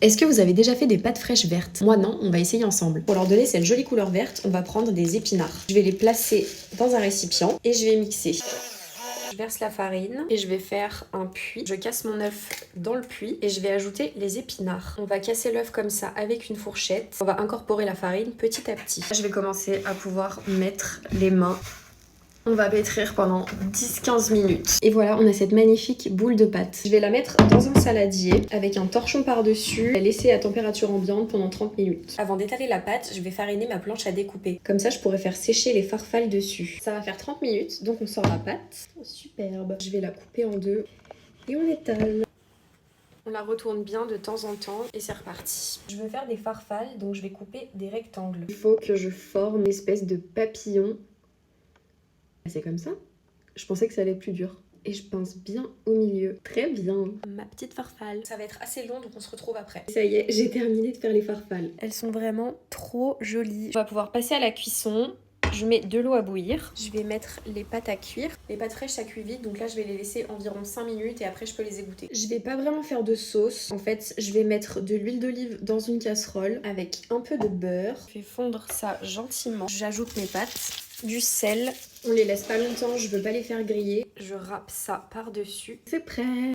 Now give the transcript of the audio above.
Est-ce que vous avez déjà fait des pâtes fraîches vertes? Moi non, on va essayer ensemble. Pour leur donner cette jolie couleur verte, on va prendre des épinards. Je vais les placer dans un récipient et je vais mixer. Je verse la farine et je vais faire un puits. Je casse mon œuf dans le puits et je vais ajouter les épinards. On va casser l'œuf comme ça avec une fourchette. On va incorporer la farine petit à petit. Je vais commencer à pouvoir mettre les mains. On va pétrir pendant 10-15 minutes. Et voilà, on a cette magnifique boule de pâte. Je vais la mettre dans un saladier avec un torchon par-dessus, la laisser à température ambiante pendant 30 minutes. Avant d'étaler la pâte, je vais fariner ma planche à découper. Comme ça, je pourrais faire sécher les farfales dessus. Ça va faire 30 minutes, donc on sort la pâte. Oh, superbe. Je vais la couper en deux et on étale. On la retourne bien de temps en temps et c'est reparti. Je veux faire des farfales, donc je vais couper des rectangles. Il faut que je forme une espèce de papillon. C'est comme ça. Je pensais que ça allait être plus dur. Et je pince bien au milieu. Très bien. Ma petite farfalle. Ça va être assez long, donc on se retrouve après. Ça y est, j'ai terminé de faire les farfales. Elles sont vraiment trop jolies. On va pouvoir passer à la cuisson. Je mets de l'eau à bouillir. Je vais mettre les pâtes à cuire. Les pâtes fraîches, ça cuit vite, donc là, je vais les laisser environ 5 minutes et après, je peux les égoutter. Je vais pas vraiment faire de sauce. En fait, je vais mettre de l'huile d'olive dans une casserole avec un peu de beurre. Je vais fondre ça gentiment. J'ajoute mes pâtes. Du sel. On les laisse pas longtemps, je veux pas les faire griller. Je râpe ça par-dessus. C'est prêt.